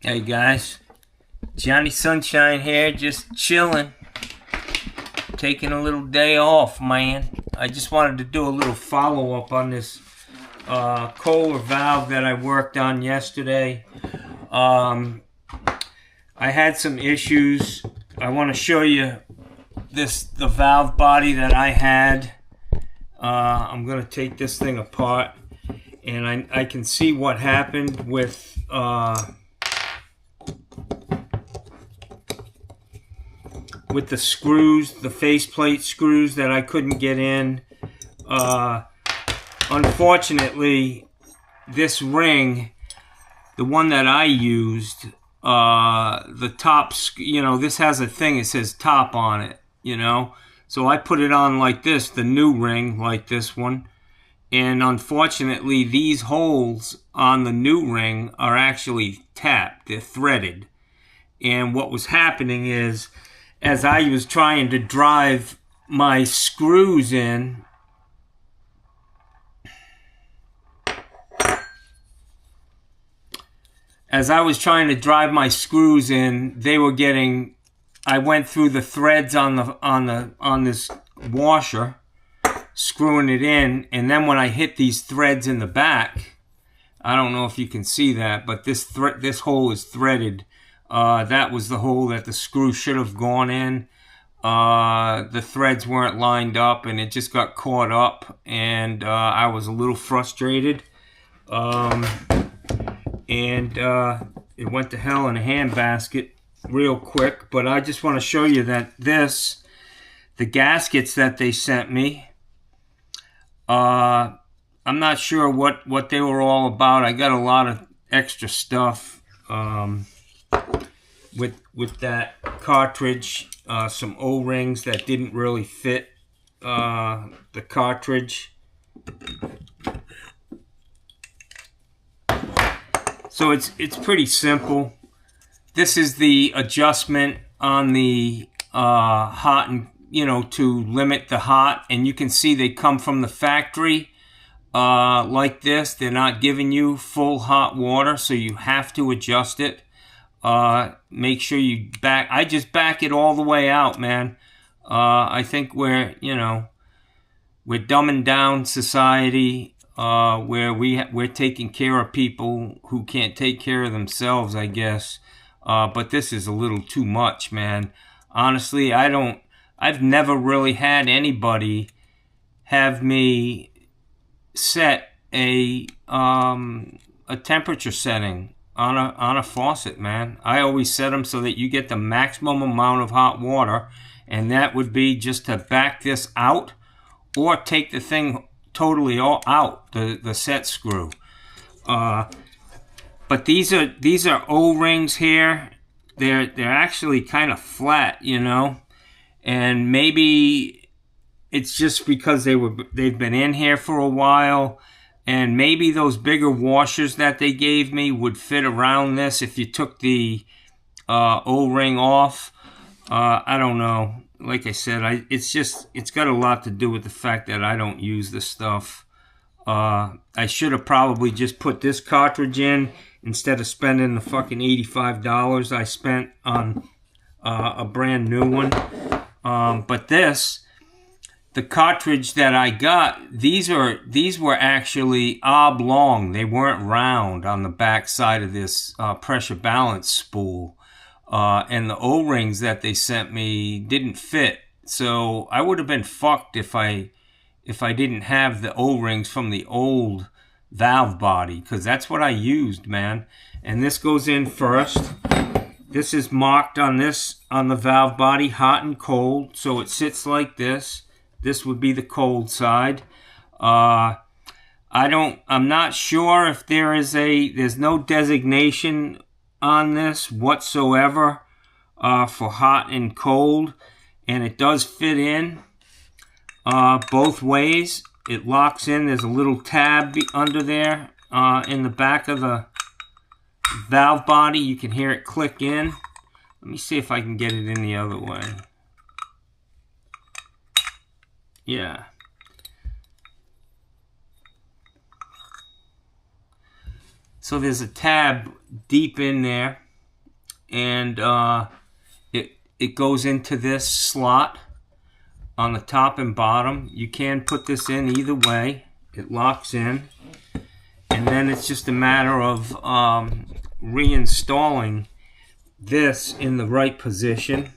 Hey guys, Johnny Sunshine here, just chilling, taking a little day off, man. I just wanted to do a little follow up on this Kohler valve that I worked on yesterday. I had some issues. I want to show you the valve body that I had. I'm gonna take this thing apart, and I can see what happened with the screws, the faceplate screws that I couldn't get in. Unfortunately, this ring, the one that I used, the top, this has a thing, it says top on it, So I put it on like this, the new ring, like this one. And unfortunately, these holes on the new ring are actually tapped. They're threaded. And what was happening is, as I was trying to drive my screws in, they were getting, I went through the threads on this washer, screwing it in, and then when I hit these threads in the back, I don't know if you can see that, but this hole is threaded. That was the hole that the screw should have gone in. The threads weren't lined up, and it just got caught up, and I was a little frustrated. It went to hell in a handbasket real quick, but I just want to show you that the gaskets that they sent me, I'm not sure what they were all about. I got a lot of extra stuff with that cartridge, some O-rings that didn't really fit the cartridge. So it's pretty simple. This is the adjustment on the hot, and to limit the hot, and you can see they come from the factory like this. They're not giving you full hot water, so you have to adjust it. Make sure you I just back it all the way out, man. I think we're dumbing down society, where we're taking care of people who can't take care of themselves, I guess. But this is a little too much, man. Honestly, I've never really had anybody have me set a temperature setting on a faucet, man. I always set them so that you get the maximum amount of hot water, and that would be just to back this out or take the thing totally all out, the set screw. But these are O-rings here. They're actually kind of flat, and maybe it's just because they've been in here for a while. And maybe those bigger washers that they gave me would fit around this if you took the O-ring off. I don't know. Like I said, it's got a lot to do with the fact that I don't use this stuff. I should have probably just put this cartridge in instead of spending the fucking $85 I spent on a brand new one. But the cartridge that I got, these were actually oblong. They weren't round on the back side of this pressure balance spool. And the O-rings that they sent me didn't fit. So I would have been fucked if I didn't have the O-rings from the old valve body, because that's what I used, man. And this goes in first. This is marked on the valve body, hot and cold. So it sits like this. This would be the cold side. I'm not sure if there's no designation on this whatsoever for hot and cold, and it does fit in both ways. It locks in. There's a little tab under there in the back of the valve body. You can hear it click in. Let me see if I can get it in the other way. Yeah. So there's a tab deep in there. and it goes into this slot on the top and bottom. You can put this in either way. It locks in, and then it's just a matter of reinstalling this in the right position.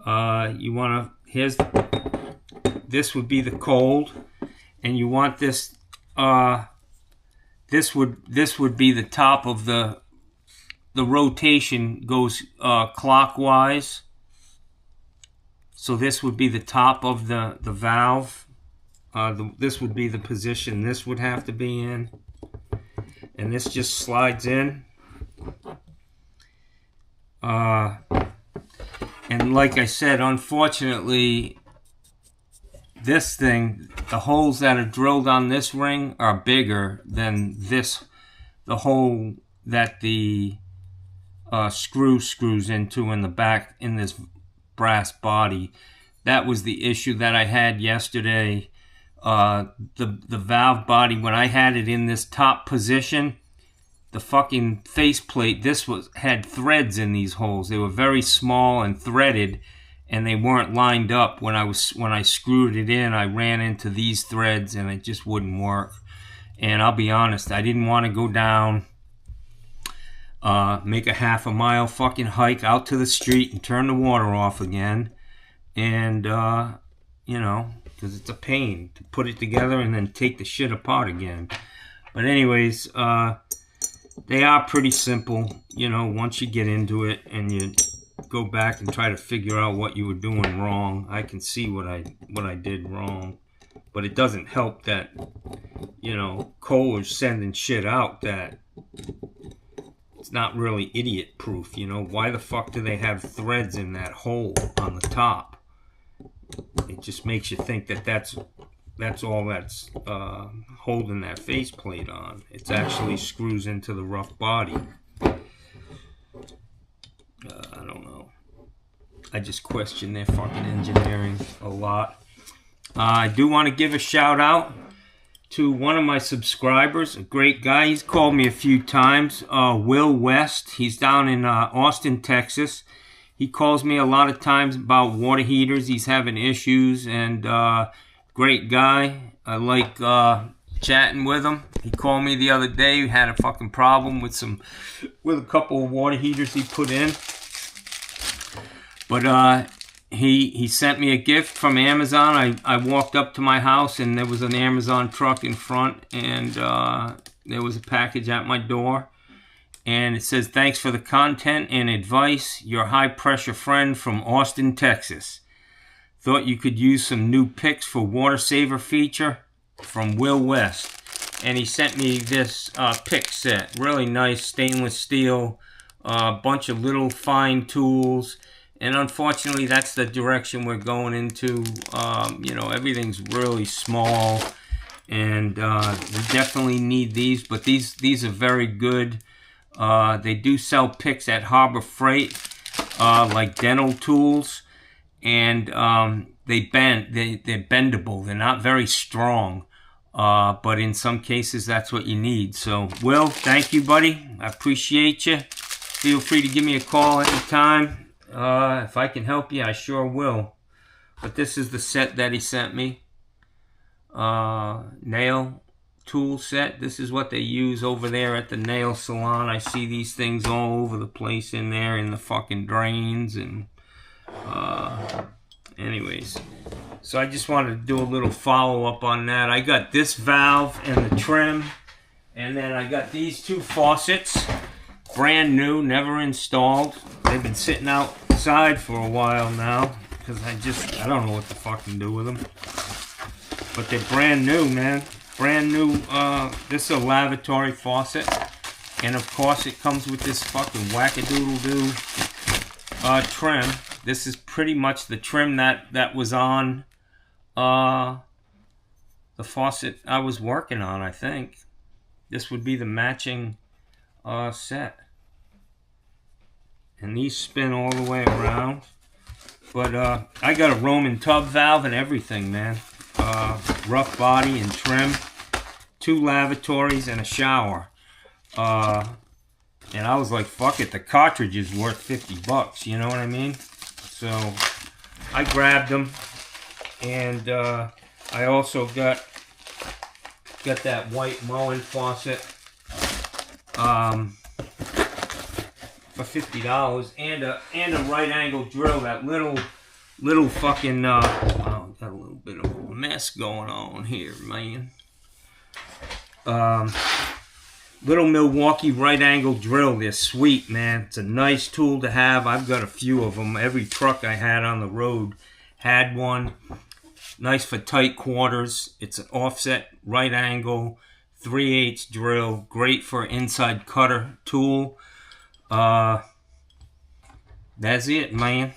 You want to, this would be the cold, and you want this, this would be the top of the rotation goes clockwise. So this would be the top of the valve. This would be the position this would have to be in. And this just slides in. And like I said, unfortunately, this thing, the holes that are drilled on this ring are bigger than this, the hole that the screws into in the back in this brass body. That was the issue that I had yesterday. The valve body, when I had it in this top position, the fucking faceplate, had threads in these holes. They were very small and threaded, and they weren't lined up. When I screwed it in, I ran into these threads, and it just wouldn't work. And I'll be honest, I didn't want to go down, make a half a mile fucking hike out to the street and turn the water off again. And, you know, because it's a pain to put it together and then take the shit apart again. But anyways, they are pretty simple, you know, once you get into it and you go back and try to figure out what you were doing wrong. I can see what I did wrong. But it doesn't help that, you know, Kohler's sending shit out that it's not really idiot proof, you know. Why the fuck do they have threads in that hole on the top? It just makes you think that that's all that's holding that faceplate on. It actually screws into the rough body. I don't know. I just question their fucking engineering a lot. I do want to give a shout out to one of my subscribers, a great guy. He's called me a few times, Will West. He's down in Austin, Texas. He calls me a lot of times about water heaters. He's having issues, and great guy. I like chatting with him. He called me the other day. He had a fucking problem with a couple of water heaters he put in. But he sent me a gift from Amazon. I walked up to my house, and there was an Amazon truck in front, and there was a package at my door. And it says, "Thanks for the content and advice. Your high-pressure friend from Austin, Texas. Thought you could use some new picks for water saver feature from Will West." And he sent me this pick set. Really nice stainless steel. Bunch of little fine tools. And unfortunately, that's the direction we're going into. You know, everything's really small. And we definitely need these. But these are very good. They do sell picks at Harbor Freight, like dental tools, and they're bendable. They're not very strong, but in some cases that's what you need. So, Will, thank you, buddy. I appreciate you. Feel free to give me a call anytime. If I can help you, I sure will. But this is the set that he sent me. Nail tool set. This is what they use over there at the nail salon. I see these things all over the place in there in the fucking drains. And anyways, so I just wanted to do a little follow-up on that. I got this valve and the trim, and then I got these two faucets, brand new, never installed. They've been sitting outside for a while now because I don't know what to fucking do with them. But they're brand new, man. Brand new. This is a lavatory faucet, and of course it comes with this fucking wackadoodle-doo trim. This is pretty much the trim that was on the faucet I was working on, I think. This would be the matching set. And these spin all the way around. But I got a Roman tub valve and everything, man. Rough body and trim. 2 lavatories and a shower. And I was like, fuck it, the cartridge is worth 50 bucks, you know what I mean? So I grabbed them, and I also got that white Moen faucet for $50, and a right angle drill, that little fucking oh, got a little bit of a mess going on here, man. Little Milwaukee right angle drill. They're sweet, man. It's a nice tool to have. I've got a few of them. Every truck I had on the road had one. Nice for tight quarters. It's an offset right angle 3/8 drill. Great for inside cutter tool. That's it, man.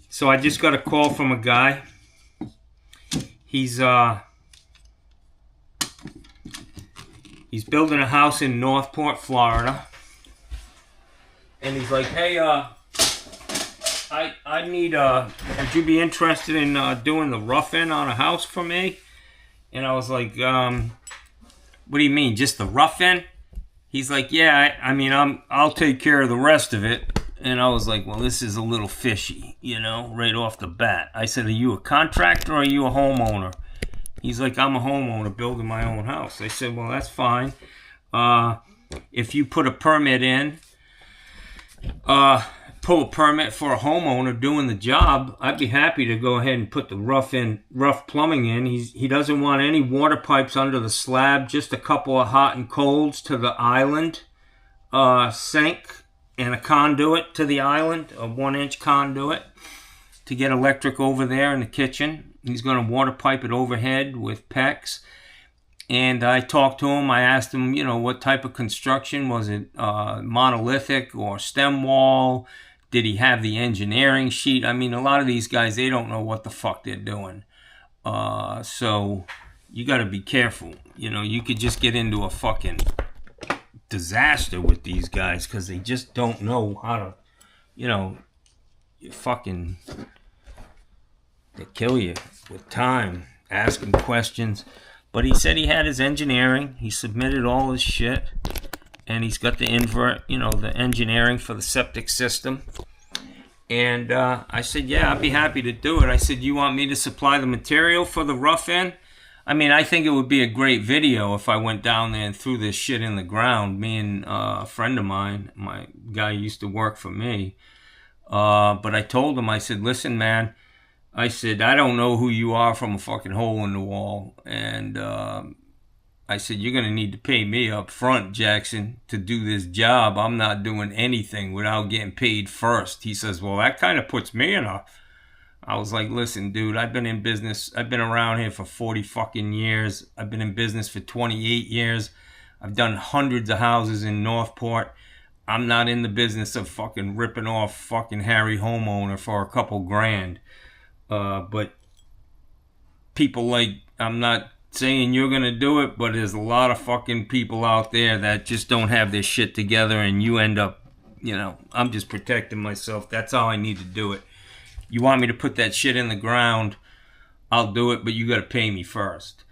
So I just got a call from a guy. He's building a house in Northport, Florida. And he's like, hey, I need, would you be interested in doing the rough-in on a house for me? And I was like, what do you mean, just the rough-in? He's like, yeah, I mean, I'll take care of the rest of it. And I was like, well, this is a little fishy, you know, right off the bat. I said, are you a contractor or are you a homeowner? He's like, I'm a homeowner building my own house. I said, well, that's fine. If you put a permit in, pull a permit for a homeowner doing the job, I'd be happy to go ahead and put the rough plumbing in. He doesn't want any water pipes under the slab, just a couple of hot and colds to the island, sink, and a conduit to the island, a 1-inch conduit to get electric over there in the kitchen. He's going to water pipe it overhead with PEX. And I talked to him. I asked him, you know, what type of construction? Was it monolithic or stem wall? Did he have the engineering sheet? I mean, a lot of these guys, they don't know what the fuck they're doing. So you got to be careful. You know, you could just get into a fucking disaster with these guys because they just don't know how to, you know, they kill you with time, asking questions. But he said he had his engineering. He submitted all his shit. And he's got the invert, you know, the engineering for the septic system. And I said, yeah, I'd be happy to do it. I said, you want me to supply the material for the rough-in? I mean, I think it would be a great video if I went down there and threw this shit in the ground. Me and a friend of mine, my guy used to work for me. But I told him, I said, listen, man, I said, I don't know who you are from a fucking hole in the wall. And I said, you're going to need to pay me up front, Jackson, to do this job. I'm not doing anything without getting paid first. He says, well, that kind of puts me in a... I was like, listen, dude, I've been in business. I've been around here for 40 fucking years. I've been in business for 28 years. I've done hundreds of houses in Northport. I'm not in the business of fucking ripping off fucking Harry homeowner for a couple grand. But people like, I'm not saying you're going to do it, but there's a lot of fucking people out there that just don't have their shit together, and you end up, you know, I'm just protecting myself. That's how I need to do it. You want me to put that shit in the ground, I'll do it, but you got to pay me first.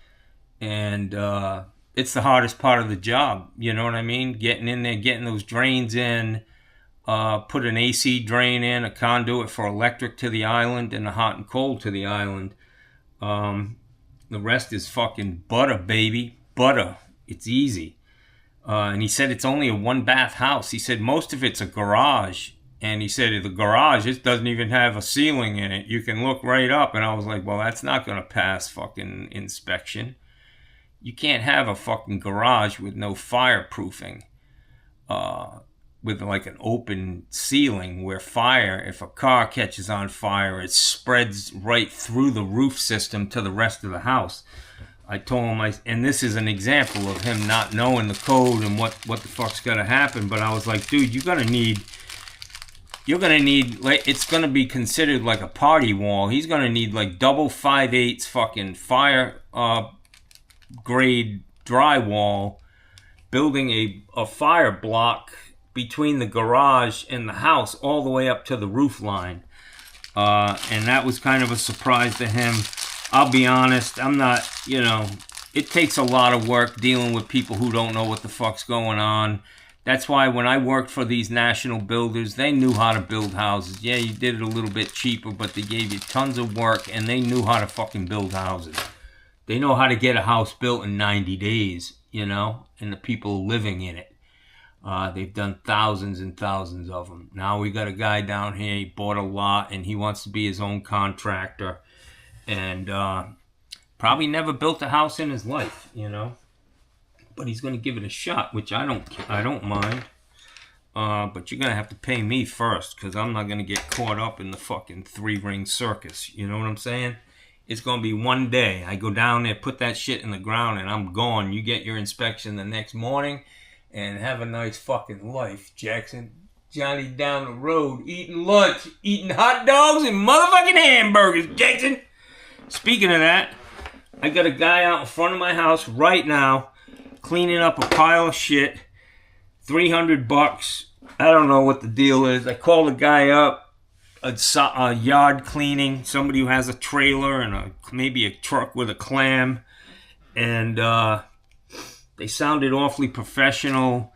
And it's the hardest part of the job, you know what I mean? Getting in there, getting those drains in, put an AC drain in, a conduit for electric to the island, and a hot and cold to the island. The rest is fucking butter, baby. Butter. It's easy. And he said it's only a 1-bath house. He said most of it's a garage. And he said the garage, it doesn't even have a ceiling in it. You can look right up. And I was like, well, that's not going to pass fucking inspection. You can't have a fucking garage with no fireproofing. With like an open ceiling where fire, if a car catches on fire, it spreads right through the roof system to the rest of the house. I told him, and this is an example of him not knowing the code and what the fuck's going to happen. But I was like, dude, you're going to need, like, it's going to be considered like a party wall. He's going to need like double 5/8 fucking fire grade drywall, building a fire block between the garage and the house all the way up to the roof line. And that was kind of a surprise to him. I'll be honest, I'm not, you know, it takes a lot of work dealing with people who don't know what the fuck's going on. That's why when I worked for these national builders, they knew how to build houses. Yeah, you did it a little bit cheaper, but they gave you tons of work, and they knew how to fucking build houses. They know how to get a house built in 90 days, you know, and the people living in it. They've done thousands and thousands of them. Now we got a guy down here, he bought a lot, and he wants to be his own contractor. And probably never built a house in his life, you know. But he's going to give it a shot, which I don't mind. But you're going to have to pay me first, because I'm not going to get caught up in the fucking 3-ring circus. You know what I'm saying? It's going to be one day. I go down there, put that shit in the ground, and I'm gone. You get your inspection the next morning, and have a nice fucking life, Jackson. Johnny down the road, eating lunch, eating hot dogs and motherfucking hamburgers, Jackson. Speaking of that, I got a guy out in front of my house right now, cleaning up a pile of shit. $300. I don't know what the deal is. I called a guy up, a yard cleaning, somebody who has a trailer and maybe a truck with a clam, and they sounded awfully professional.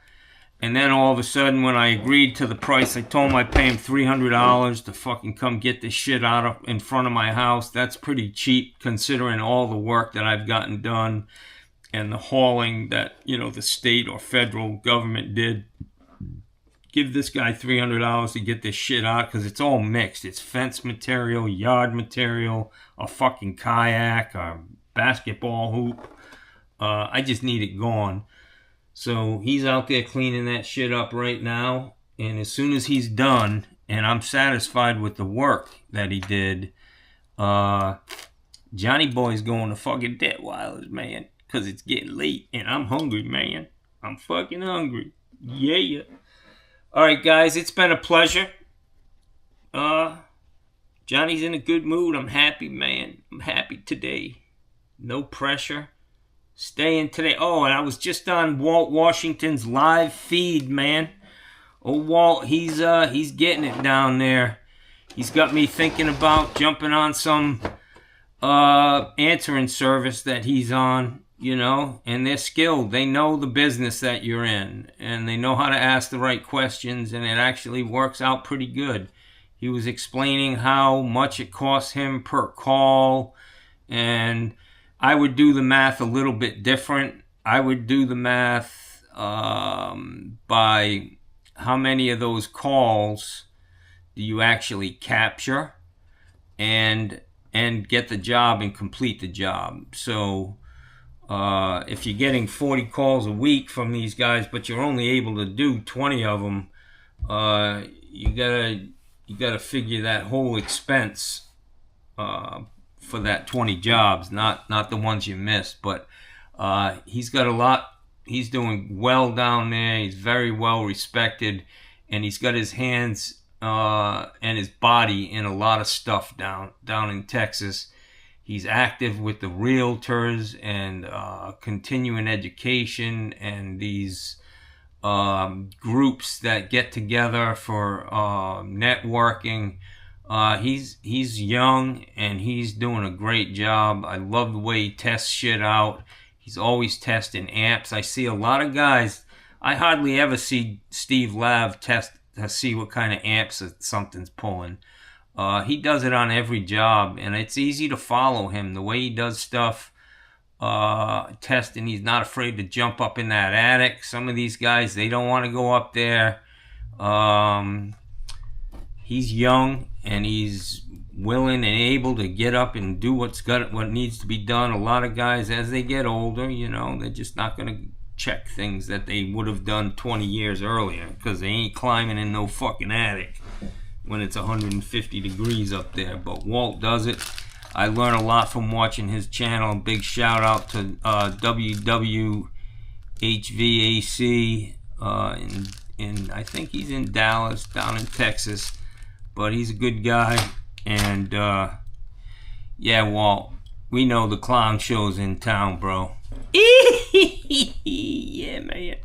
And then all of a sudden, when I agreed to the price, I told him I'd pay him $300 to fucking come get this shit in front of my house. That's pretty cheap considering all the work that I've gotten done and the hauling that, you know, the state or federal government did. Give this guy $300 to get this shit out, because it's all mixed. It's fence material, yard material, a fucking kayak, a basketball hoop. I just need it gone. So he's out there cleaning that shit up right now. And as soon as he's done, and I'm satisfied with the work that he did, Johnny Boy's going to fucking Detweilers, man. Because it's getting late and I'm hungry, man. I'm fucking hungry. Yeah. Alright, guys, it's been a pleasure. Johnny's in a good mood. I'm happy, man. I'm happy today. No pressure. Staying today. Oh, and I was just on Walt Washington's live feed, man. Oh, Walt, he's getting it down there. He's got me thinking about jumping on some answering service that he's on, you know. And they're skilled. They know the business that you're in, and they know how to ask the right questions, and it actually works out pretty good. He was explaining how much it costs him per call, and I would do the math a little bit different. I would do the math by how many of those calls do you actually capture and get the job and complete the job. So if you're getting 40 calls a week from these guys, but you're only able to do 20 of them, you gotta figure that whole expense for that 20 jobs, not the ones you missed. But he's got a lot. He's doing well down there. He's very well respected, and he's got his hands and his body in a lot of stuff down in Texas. He's active with the realtors and continuing education and these groups that get together for networking. He's young and he's doing a great job. I love the way he tests shit out. He's always testing amps. I see a lot of guys. I hardly ever see Steve Lav test to see what kind of amps something's pulling. He does it on every job, and it's easy to follow him. The way he does stuff, testing, he's not afraid to jump up in that attic. Some of these guys, they don't want to go up there. He's young and he's willing and able to get up and do what needs to be done. A lot of guys, as they get older, you know, they're just not going to check things that they would have done 20 years earlier because they ain't climbing in no fucking attic when it's 150 degrees up there. But Walt does it. I learn a lot from watching his channel. Big shout out to WWHVAC in I think he's in Dallas, down in Texas. But he's a good guy. And yeah, Walt, we know the clown show's in town, bro. Yeah, man.